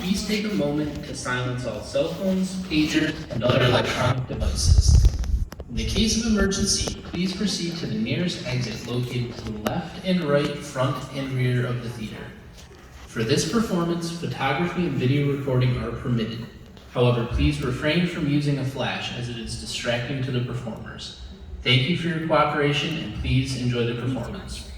please take a moment to silence all cell phones, pagers, and other electronic devices. In the case of emergency, please proceed to the nearest exit located to the left and right, front and rear of the theater. For this performance, photography and video recording are permitted. However, please refrain from using a flash as it is distracting to the performers. Thank you for your cooperation and please enjoy the performance.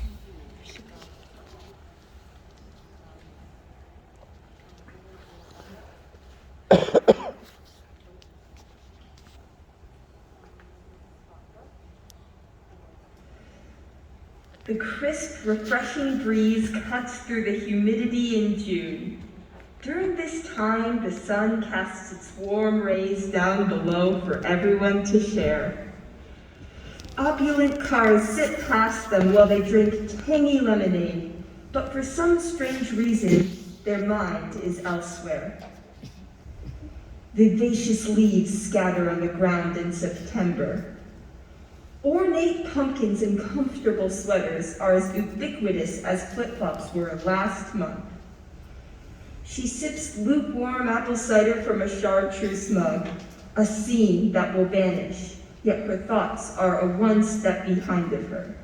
The crisp, refreshing breeze cuts through the humidity in June. During this time, the sun casts its warm rays down below for everyone to share. Opulent cars zip past them while they drink tangy lemonade, but for some strange reason, their mind is elsewhere. Vivacious leaves scatter on the ground in September. Ornate pumpkins and comfortable sweaters are as ubiquitous as flip-flops were last month. She sips lukewarm apple cider from a chartreuse mug, a scene that will vanish, yet her thoughts are a one step behind of her.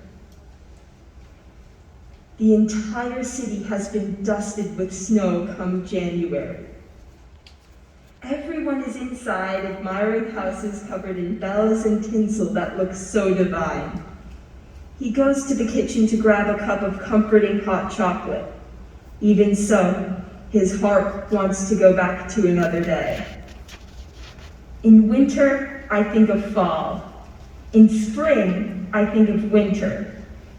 The entire city has been dusted with snow come January. Everyone is inside, admiring houses covered in bells and tinsel that look so divine. He goes to the kitchen to grab a cup of comforting hot chocolate. Even so, his heart wants to go back to another day. In winter, I think of fall. In spring, I think of winter.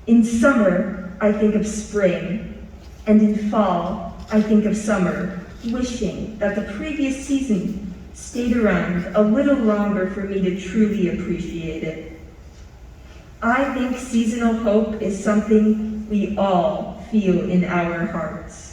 In summer, I think of spring. And in fall, I think of summer, wishing that the previous season stayed around a little longer for me to truly appreciate it. I think seasonal hope is something we all feel in our hearts.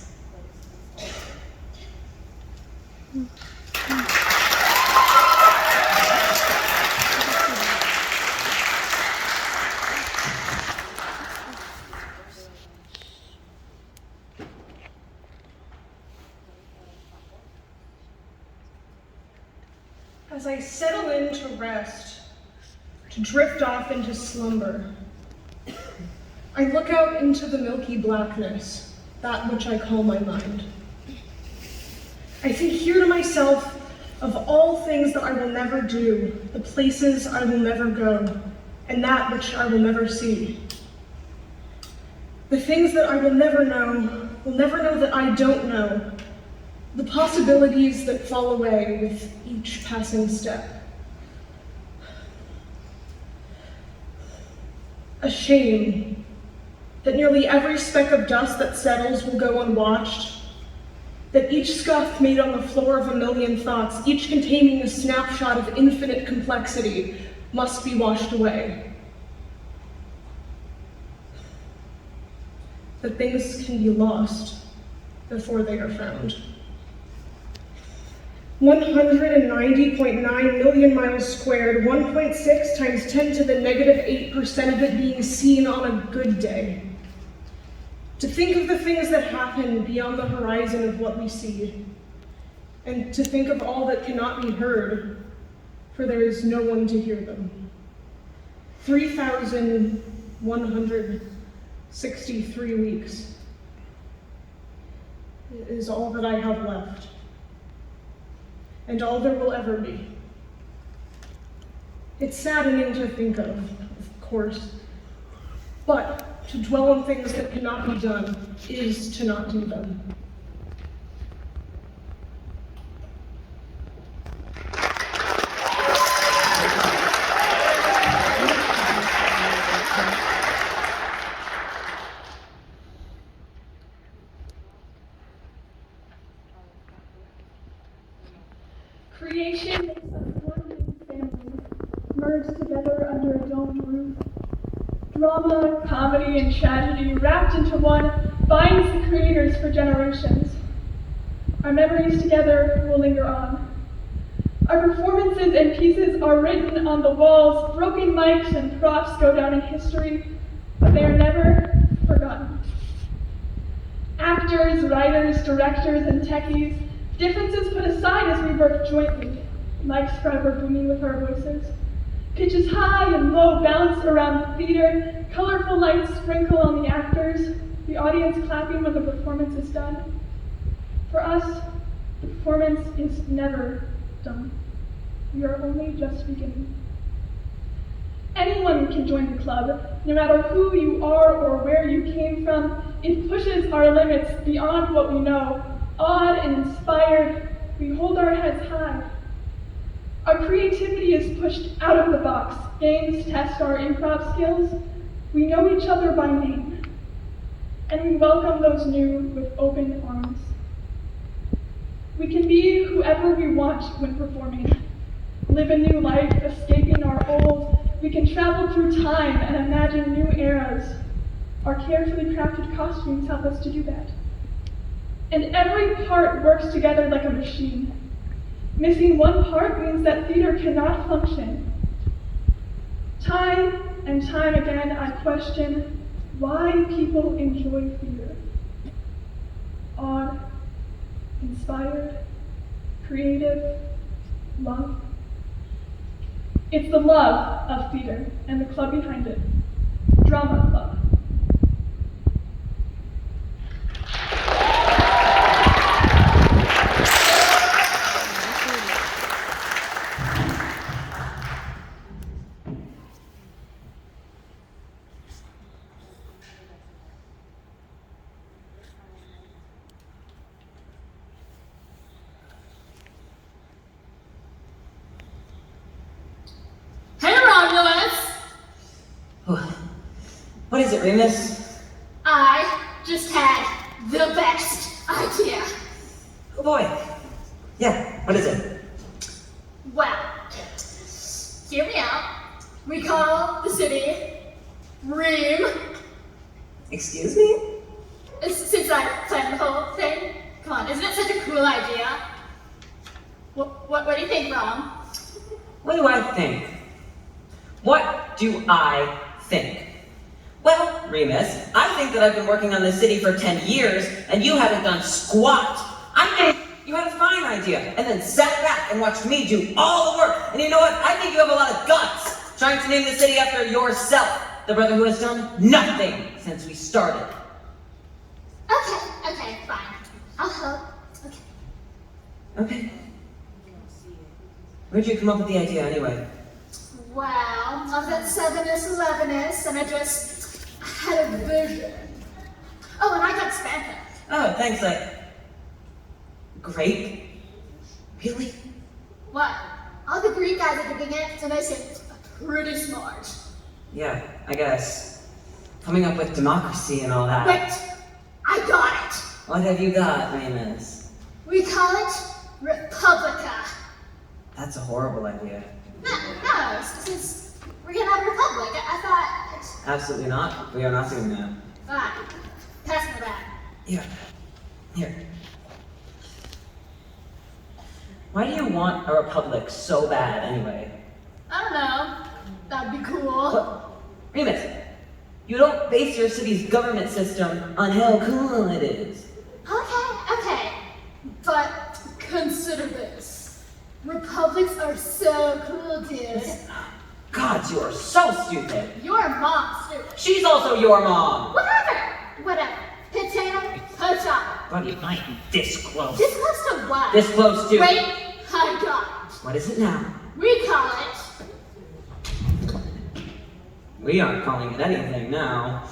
As I settle in to rest, to drift off into slumber, I look out into the milky blackness, that which I call my mind. I think here to myself of all things that I will never do, the places I will never go, and that which I will never see. The things that I will never know that I don't know, the possibilities that fall away with each passing step. A shame that nearly every speck of dust that settles will go unwatched, that each scuff made on the floor of a million thoughts, each containing a snapshot of infinite complexity, must be washed away. That things can be lost before they are found. 190.9 million miles squared, 1.6 times 10 to the negative 8% of it being seen on a good day. To think of the things that happen beyond the horizon of what we see, and to think of all that cannot be heard, for there is no one to hear them. 3,163 weeks is all that I have left, and all there will ever be. It's saddening to think of course, but to dwell on things that cannot be done is to not do them. Creation makes us one big family, merged together under a domed roof. Drama, comedy, and tragedy wrapped into one binds the creators for generations. Our memories together will linger on. Our performances and pieces are written on the walls, broken mics and props go down in history, but they are never forgotten. Actors, writers, directors, and techies Differences put aside as we work jointly, mics forever booming with our voices. Pitches high and low bounce around the theater, colorful lights sprinkle on the actors, the audience clapping when the performance is done. For us, the performance is never done. We are only just beginning. Anyone can join the club, no matter who you are or where you came from. It pushes our limits beyond what we know. Awed and inspired, we hold our heads high. Our creativity is pushed out of the box. Games test our improv skills. We know each other by name, and we welcome those new with open arms. We can be whoever we want when performing. Live a new life, escaping our old. We can travel through time and imagine new eras. Our carefully crafted costumes help us to do that. And every part works together like a machine. Missing one part means that theater cannot function. Time and time again, I question why people enjoy theater. Awed, inspired, creative, love. It's the love of theater and the club behind it, Drama Club. What is it, Remus? I just had the best idea. Oh boy. Yeah, what is it? Well, hear me out. We call the city Ream. Excuse me? Since I planned the whole thing. Come on, isn't it such a cool idea? What do you think, Rom? What do I think? What do I think? Well, Remus, I think that I've been working on this city for 10 years, and you haven't done squat. I think you had a fine idea, and then sat back and watched me do all the work. And you know what? I think you have a lot of guts, trying to name the city after yourself, the brother who has done nothing since we started. Okay, fine. I'll help. Okay. Where'd you come up with the idea, anyway? Well, I was at 7-ish, 11-ish, and I just had a vision. Oh, and I got Spanta. Oh, thanks, grape? Really? What? All the Greek guys are doing it, so they seem pretty smart. Yeah, I guess. Coming up with democracy and all that. Wait, I got it. What have you got, Remus? We call it Republica. That's a horrible idea. No, since we're gonna have a republic, I thought. Absolutely not. We are not doing that. Fine. Pass me that. Yeah. Here. Why do you want a republic so bad, anyway? I don't know. That'd be cool. What? Remus, you don't base your city's government system on how cool it is. Okay. But consider this. Republics are so cool, dude. God, you are so stupid. Your mom's stupid. She's also your mom. Whatever. Potato. But it might be this close. This close to what? This close to... Wait, I got it. What is it now? We call it... We aren't calling it anything now.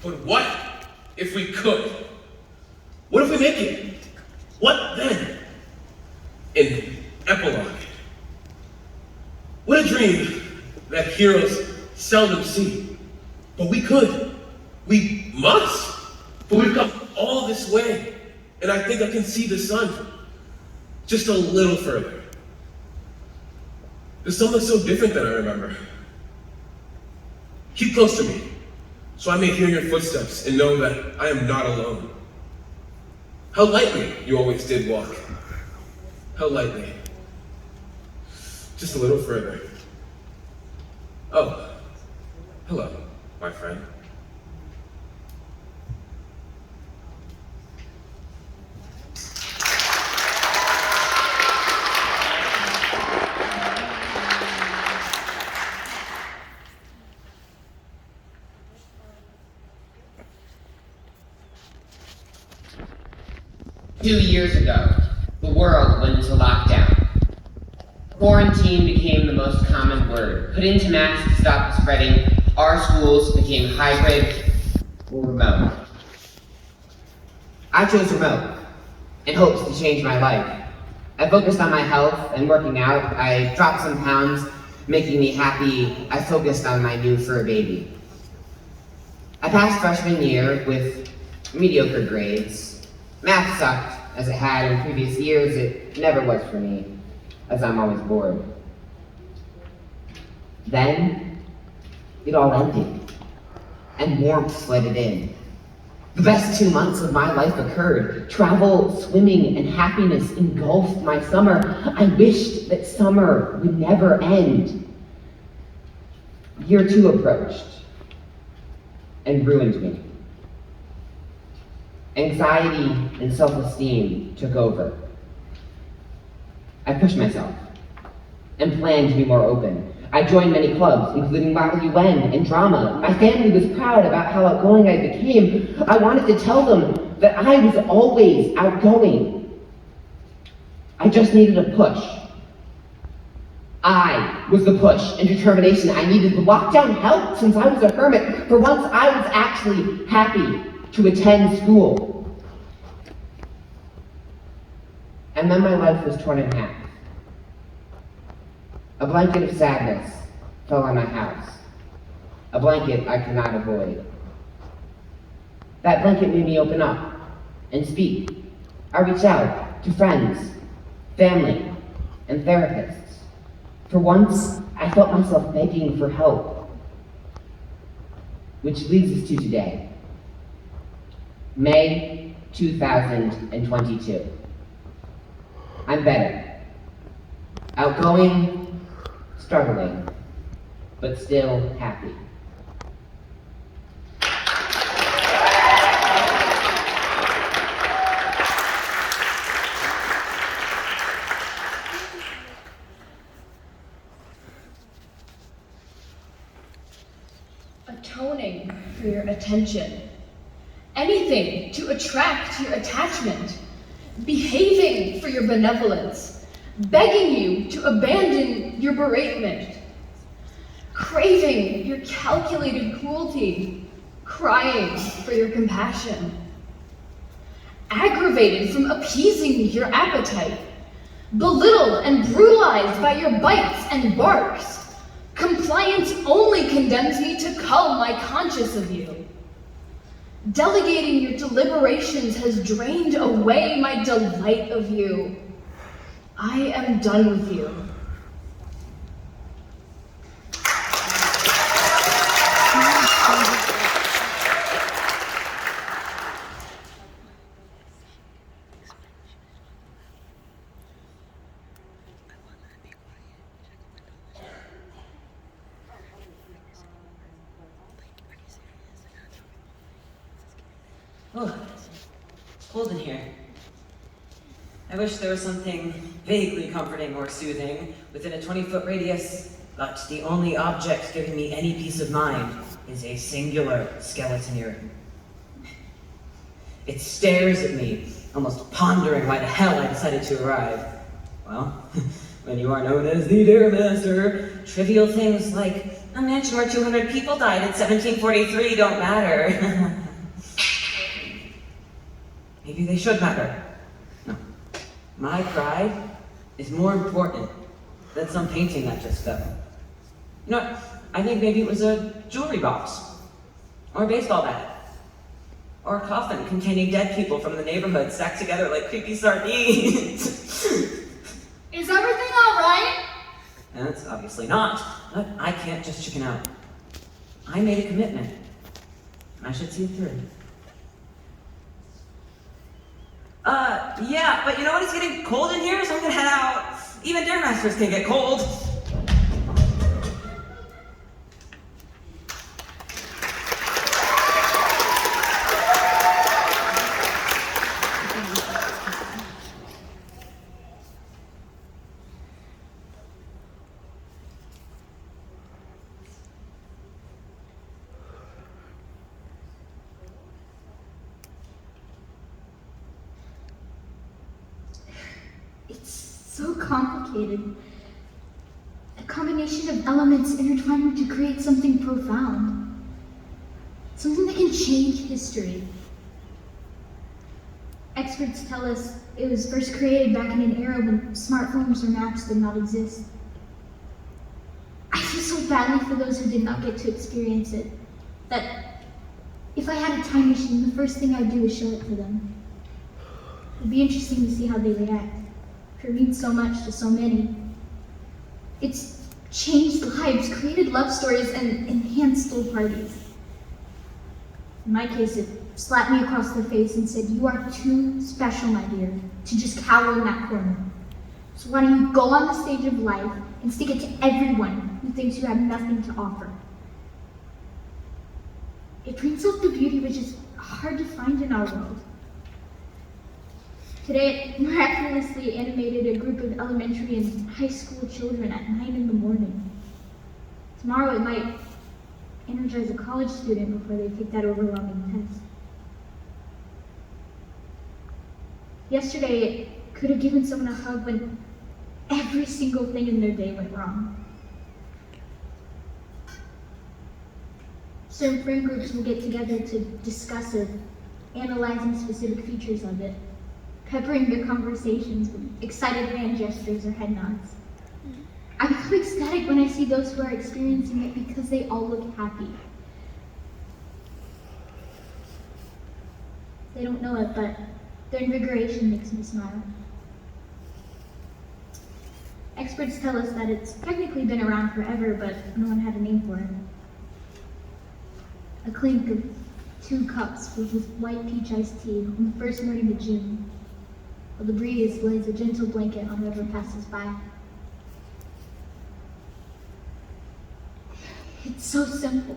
But what if we could? What if we make it? What then? An epilogue. What a dream that heroes seldom see. But we could. We must. For we've come all this way. And I think I can see the sun just a little further. The sun looks so different than I remember. Keep close to me, so I may hear your footsteps and know that I am not alone. How lightly you always did walk. How lightly. Just a little further. Oh, hello, my friend. Two years ago, the world went into lockdown. Quarantine became the most common word. Put into masks to stop the spreading, our schools became hybrid or remote. I chose remote in hopes to change my life. I focused on my health and working out. I dropped some pounds, making me happy. I focused on my new fur baby. I passed freshman year with mediocre grades. Math sucked, as it had in previous years. It never was for me, as I'm always bored. Then, it all ended, and warmth flooded in. The best 2 months of my life occurred. Travel, swimming, and happiness engulfed my summer. I wished that summer would never end. Year 2 approached, and ruined me. Anxiety and self-esteem took over. I pushed myself and planned to be more open. I joined many clubs, including Model UN and drama. My family was proud about how outgoing I became. I wanted to tell them that I was always outgoing. I just needed a push. I was the push and determination I needed. The lockdown helped since I was a hermit. For once, I was actually happy to attend school. And then my life was torn in half. A blanket of sadness fell on my house. A blanket I could not avoid. That blanket made me open up and speak. I reached out to friends, family, and therapists. For once, I felt myself begging for help. Which leads us to today. May 2022. I'm better. Outgoing, struggling, but still happy. Atoning for your attention. Anything to attract your attachment. Behaving for your benevolence. Begging you to abandon your beratement. Craving your calculated cruelty. Crying for your compassion. Aggravated from appeasing your appetite. Belittled and brutalized by your bites and barks. Compliance only condemns me to calm my conscience of you. Delegating your deliberations has drained away my delight of you. I am done with you. Oh, it's cold in here. I wish there was something vaguely comforting or soothing within a 20-foot radius, but the only object giving me any peace of mind is a singular skeleton urine. It stares at me, almost pondering why the hell I decided to arrive. Well, when you are known as the Dare Master, trivial things like a mansion where 200 people died in 1743 don't matter. Maybe they should matter. No. My pride is more important than some painting that just fell. You know what? I think maybe it was a jewelry box or a baseball bat. Or a coffin containing dead people from the neighborhood stacked together like creepy sardines. Is everything all right? That's obviously not, but I can't just chicken out. I made a commitment. I should see it through. Yeah, but you know what? It's getting cold in here, so I'm gonna head out. Even Dare Masters can get cold. So complicated. A combination of elements intertwining to create something profound. Something that can change history. Experts tell us it was first created back in an era when smartphones or maps did not exist. I feel so badly for those who did not get to experience it, that if I had a time machine, the first thing I'd do is show it to them. It'd be interesting to see how they react. It means so much to so many. It's changed lives, created love stories, and enhanced school parties. In my case, it slapped me across the face and said, "You are too special, my dear, to just cower in that corner. So why don't you go on the stage of life and stick it to everyone who thinks you have nothing to offer?" It brings out the beauty which is hard to find in our world. Today, it miraculously animated a group of elementary and high school children at 9 in the morning. Tomorrow, it might energize a college student before they take that overwhelming test. Yesterday, it could have given someone a hug when every single thing in their day went wrong. Certain friend groups will get together to discuss it, analyzing specific features of it, peppering their conversations with excited hand gestures or head nods. I become ecstatic when I see those who are experiencing it because they all look happy. They don't know it, but their invigoration makes me smile. Experts tell us that it's technically been around forever, but no one had a name for it. A clink of 2 cups filled with white peach iced tea on the first morning of June, while the breeze lays a gentle blanket on whoever passes by. It's so simple.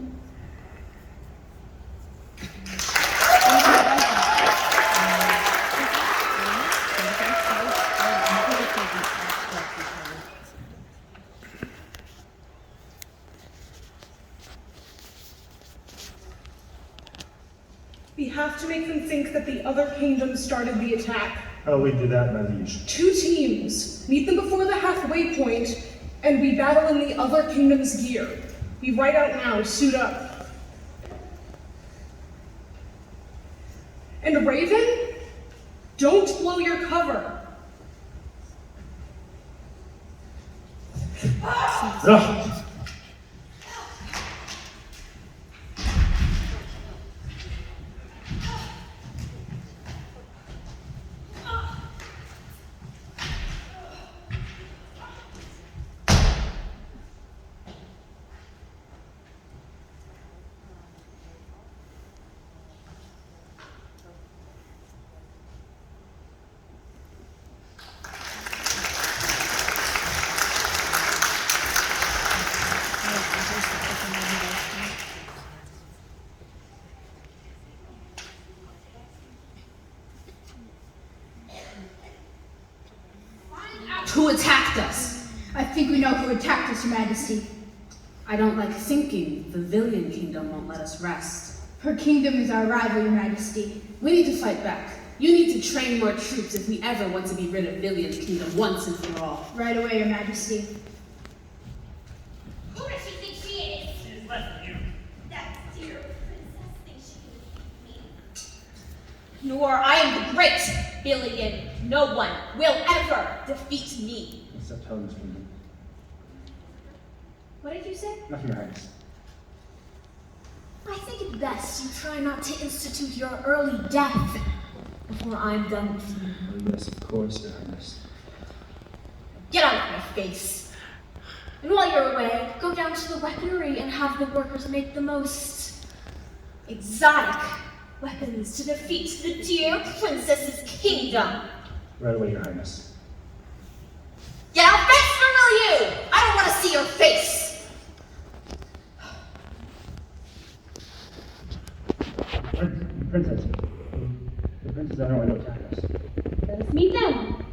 We have to make them think that the other kingdom started the attack. How we do that, my liege? 2 teams. Meet them before the halfway point, and we battle in the other kingdom's gear. Be right out now, suit up. And Raven, don't blow your cover. Ugh. Who attacked us? I think we know who attacked us, Your Majesty. I don't like thinking the Villian Kingdom won't let us rest. Her kingdom is our rival, Your Majesty. We need to fight back. You need to train more troops if we ever want to be rid of Villian's Kingdom once and for all. Right away, Your Majesty. Who does she think she is? She's less than you. That dear princess thinks she can defeat me. Nor I am the great Villian. No one will ever defeat me. Except Helen's kingdom. What did you say? Nothing, Your Highness. I think it best you try not to institute your early death before I'm done with you. Oh, yes, of course, Your Highness. Get out of my face. And while you're away, go down to the weaponry and have the workers make the most exotic weapons to defeat the dear princess's kingdom. Right away, Your Highness. Get out face from you! I don't want to see your face! Princess. The princess on her way to attack us. Let us meet them.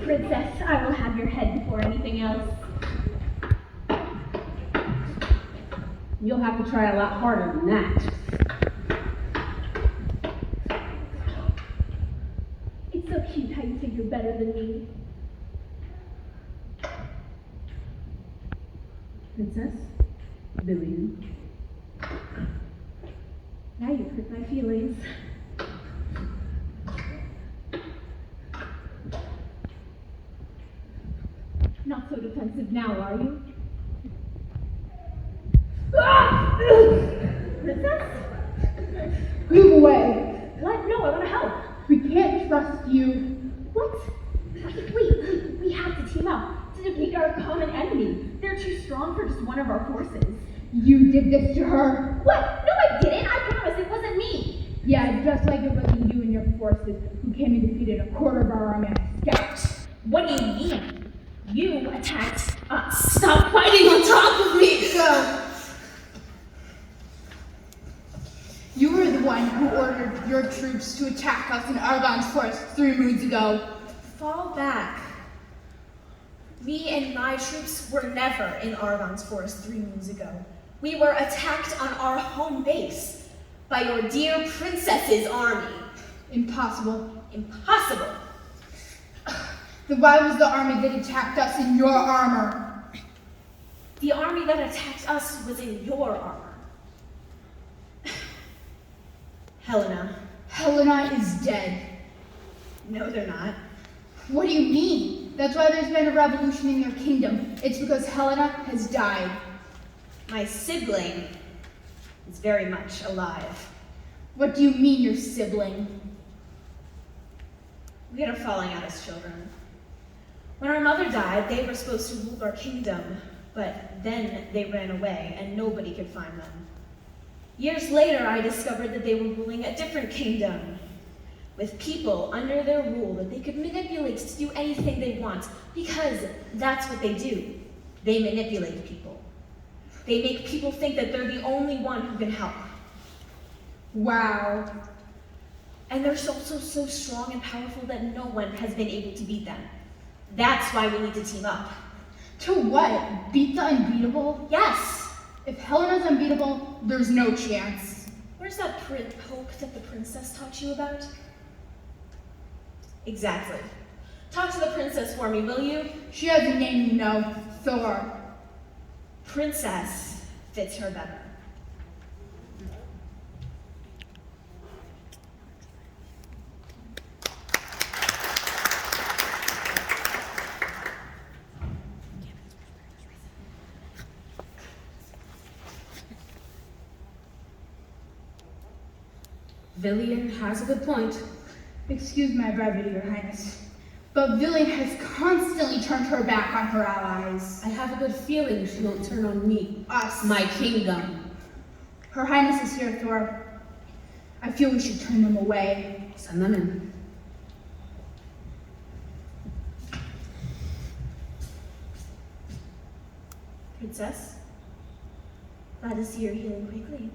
Princess, I will have your head before anything else. You'll have to try a lot harder than that. It's so cute how you think you're better than me. Princess, Billion. Now you've hurt my feelings. Not so defensive now, are you? Princess? Move away. What? No, I want to help. We can't trust you. What? Wait, we have to team up to defeat our common enemy. They're too strong for just one of our forces. You did this to her. What? No, I didn't. I promise it wasn't me. Yeah, just like it wasn't you and your forces who came and defeated a quarter of our army on a scout. What do you mean? You attacked us. Stop fighting on top of me! So, you were the one who ordered your troops to attack us in Argon's forest 3 moons ago. Fall back. Me and my troops were never in Argon's forest 3 moons ago. We were attacked on our home base by your dear princess's army. Impossible. Impossible. Then why was the army that attacked us in your armor? The army that attacked us was in your armor. Helena. Helena is dead. No, they're not. What do you mean? That's why there's been a revolution in your kingdom. It's because Helena has died. My sibling is very much alive. What do you mean, your sibling? We had a falling out as children. When our mother died, they were supposed to rule our kingdom, but then they ran away and nobody could find them. Years later, I discovered that they were ruling a different kingdom with people under their rule that they could manipulate to do anything they want, because that's what they do. They manipulate people. They make people think that they're the only one who can help. Wow. And they're also so strong and powerful that no one has been able to beat them. That's why we need to team up. To what? Beat the unbeatable? Yes! If Helena's unbeatable, there's no chance. Where's that poke that the princess taught you about? Exactly. Talk to the princess for me, will you? She has a name, you know. Thor. Princess fits her better. Villian has a good point. Excuse my brevity, Your Highness, but Villian has constantly turned her back on her allies. I have a good feeling she won't turn on me. Us. My kingdom. Her Highness is here, Thor. I feel we should turn them away. Send them in. Princess, glad to see you're healing quickly.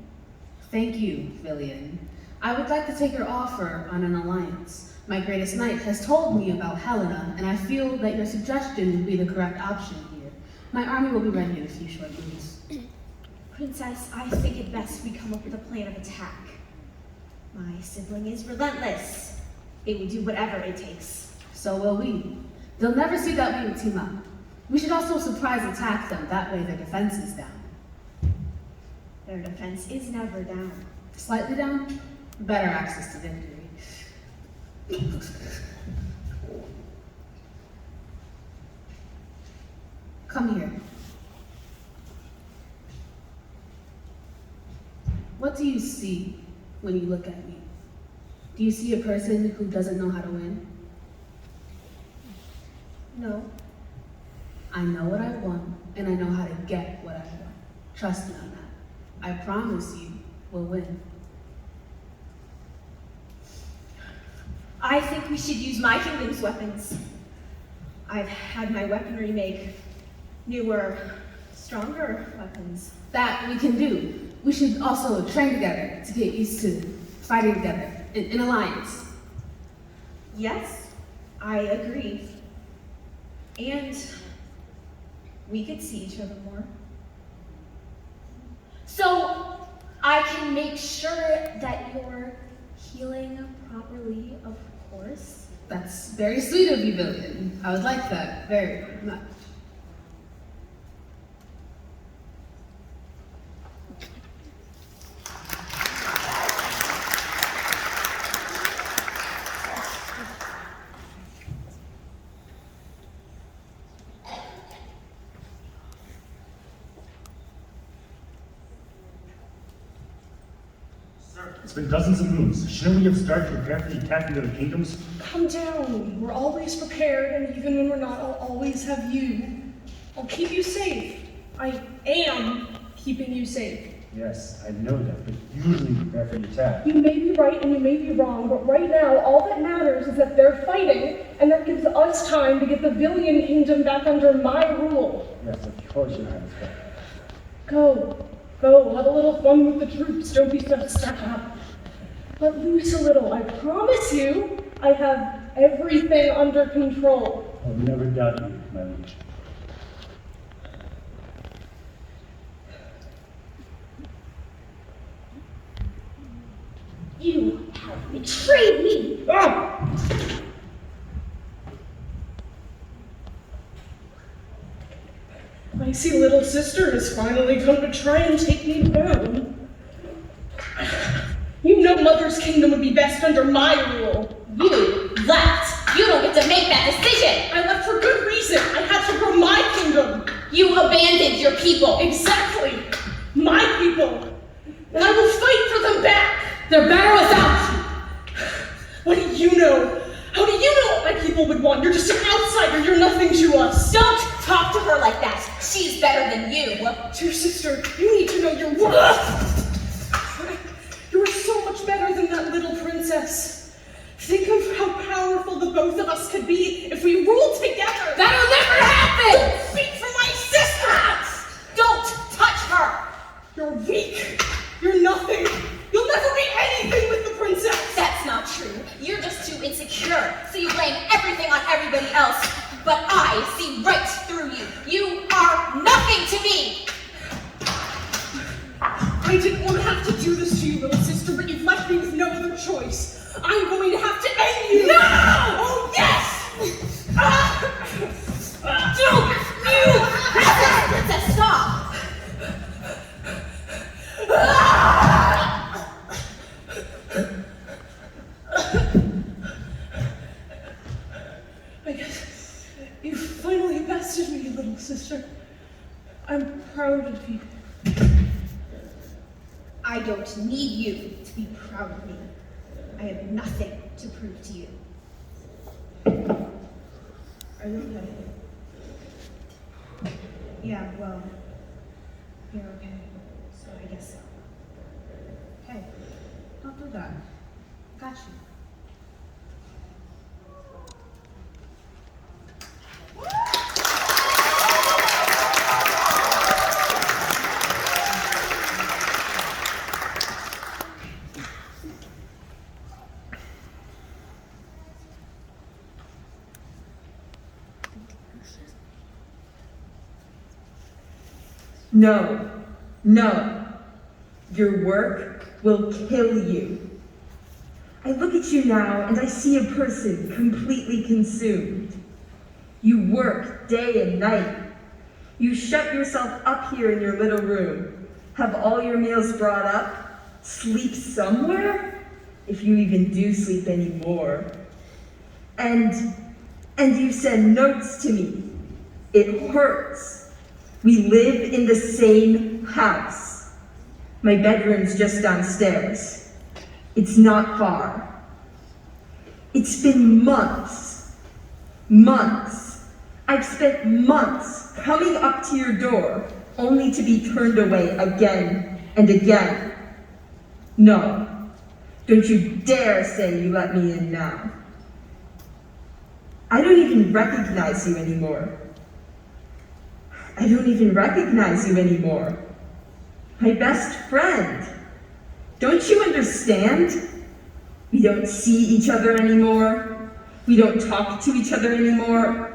Thank you, Villian. I would like to take your offer on an alliance. My greatest knight has told me about Helena, and I feel that your suggestion would be the correct option here. My army will be ready in a few short moves. Princess, I think it best we come up with a plan of attack. My sibling is relentless. It will do whatever it takes. So will we. They'll never see that we would team up. We should also surprise attack them, that way their defense is down. Their defense is never down. Slightly down, better access to victory. Come here. What do you see when you look at me? Do you see a person who doesn't know how to win? No. I know what I want, and I know how to get what I want. Trust me on that. I promise you will win. I think we should use my kingdom's weapons. I've had my weaponry make newer, stronger weapons. That we can do. We should also train together to get used to fighting together in alliance. Yes, I agree. And we could see each other more. So I can make sure that you're healing properly, of course. That's very sweet of you, Villian. I would like that very much. It's been dozens of moons. Shouldn't we have started to prepare for the attack into the kingdoms? Calm down. We're always prepared, and even when we're not, I'll always have you. I'll keep you safe. I am keeping you safe. Yes, I know that, but usually prepare for the attack. You may be right and you may be wrong, but right now, all that matters is that they're fighting, and that gives us time to get the Villian kingdom back under my rule. Yes, of course you have. Go. Go. Have a little fun with the troops. Don't be so stuck up. But loose a little. I promise you, I have everything under control. I'll never doubt you, my liege. You have betrayed me! Ah! I see little sister has finally come to try and take me down. You know Mother's kingdom would be best under my rule. You left. You don't get to make that decision. I left for good reason. I had to grow my kingdom. You abandoned your people. Exactly. My people. And I will fight for them back. They're better without you. What do you know? How do you know what my people would want? You're just an outsider. You're nothing to us. Don't talk to her like that. She's better than you. Dear sister, you need to know your worth. You are so much better than that little princess. Think of how powerful the both of us could be if we ruled together. That'll never happen. Don't speak for my sister. Don't touch her. You're weak. You're nothing. You'll never be anything with the princess. That's not true. You're just too insecure, so you blame everything on everybody else. But I see right through you. You are nothing to me. I didn't want to have to do this to you, little sister, but you've left me with no other choice. I'm going to have to end you. No! Oh, yes! Don't you! Princess, stop! I guess you finally bested me, little sister. I'm proud of you. I don't need you to be proud of me. I have nothing to prove to you. Are you okay? Yeah, well, you're okay, so I guess so. Hey, don't do that. Got you. No, no. Your work will kill you. I look at you now and I see a person completely consumed. You work day and night. You shut yourself up here in your little room, have all your meals brought up, sleep somewhere, if you even do sleep anymore. And you send notes to me. It hurts. We live in the same house. My bedroom's just downstairs. It's not far. It's been months. Months. I've spent months coming up to your door only to be turned away again and again. No. Don't you dare say you let me in now. I don't even recognize you anymore. I don't even recognize you anymore. My best friend. Don't you understand? We don't see each other anymore. We don't talk to each other anymore.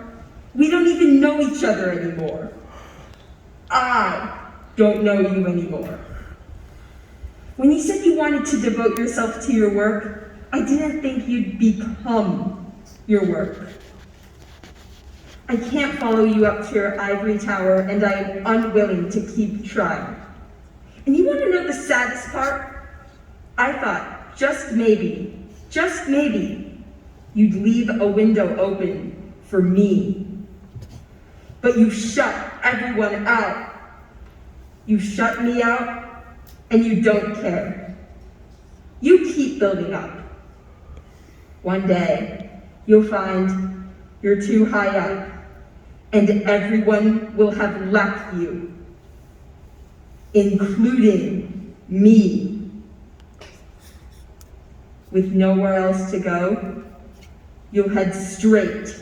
We don't even know each other anymore. I don't know you anymore. When you said you wanted to devote yourself to your work, I didn't think you'd become your work. I can't follow you up to your ivory tower, and I am unwilling to keep trying. And you want to know the saddest part? I thought, just maybe, you'd leave a window open for me. But you shut everyone out. You shut me out, and you don't care. You keep building up. One day, you'll find you're too high up, and everyone will have left you, including me. With nowhere else to go, you'll head straight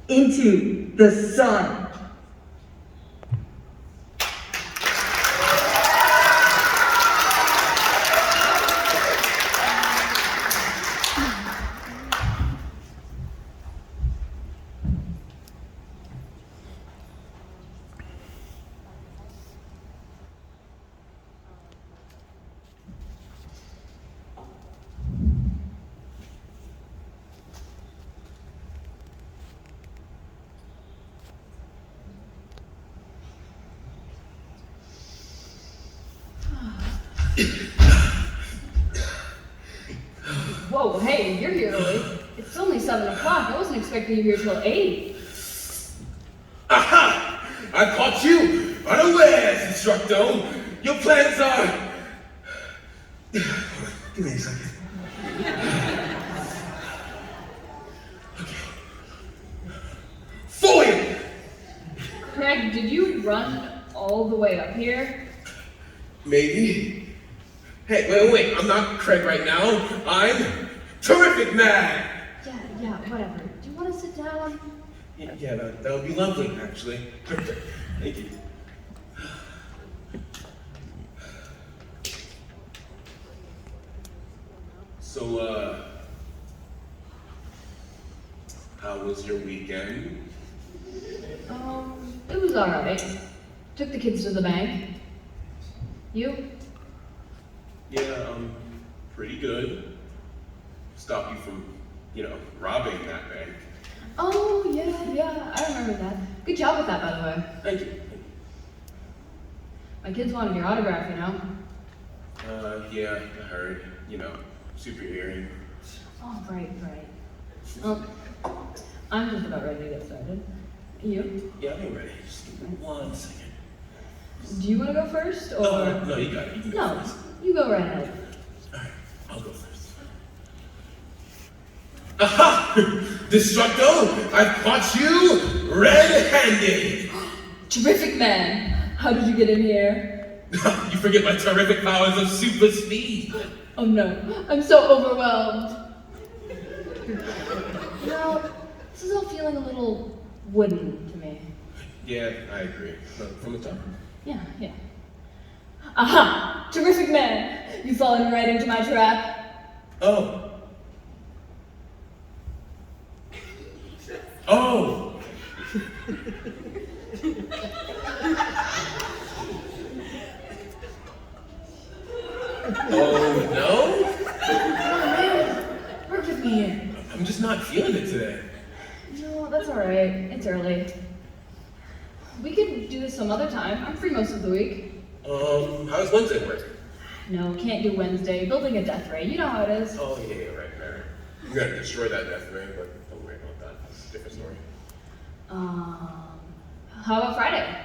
into the sun. Whoa, hey, you're here early. It's only 7 o'clock. I wasn't expecting you here till 8. Aha! I caught you unawares, Instructo. Your plans are... Give me a second. Okay. Foiled! Craig, did you run all the way up here? Maybe. Hey, wait, I'm not Craig right now. I'm Terrific Man! Yeah, whatever. Do you want to sit down? Yeah, that would be lovely, actually. Thank you. So, how was your weekend? It was alright. Took the kids to the bank. You? Yeah, pretty good. Stop you from, robbing that bank. Oh, yeah, I remember that. Good job with that, by the way. Thank you. My kids wanted your autograph, Yeah, I heard. Super hearing. Oh, right. Well, I'm just about ready to get started. You? Yeah, I'm ready. Just give me 1 second. Do you want to go first, or? No, you got it. You can go first. You go right ahead. Alright, I'll go first. Aha! Destructo, I've caught you red-handed! Terrific Man! How did you get in here? You forget my terrific powers of super speed! Oh no, I'm so overwhelmed. This is all feeling a little wooden to me. Yeah, I agree. From the top? Yeah. Aha! Terrific Man! You've fallen right into my trap. Oh. Oh! Oh, no? Oh man, work with me. I'm just not feeling it today. No, that's alright. It's early. We could do this some other time. I'm free most of the week. How's Wednesday work? No, can't do Wednesday. Building a death ray. You know how it is. Oh, yeah, right. I'm gonna destroy that death ray, but don't worry about that. That's a different story. How about Friday?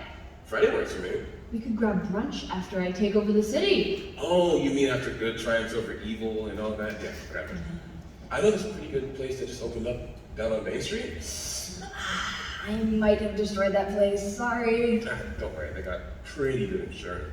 Friday works for me. We could grab brunch after I take over the city. Oh, you mean after good triumphs over evil and all that? Yeah, whatever. I know there's a pretty good place that just opened up down on Main Street. I might have destroyed that place. Sorry. Don't worry, they got pretty good insurance.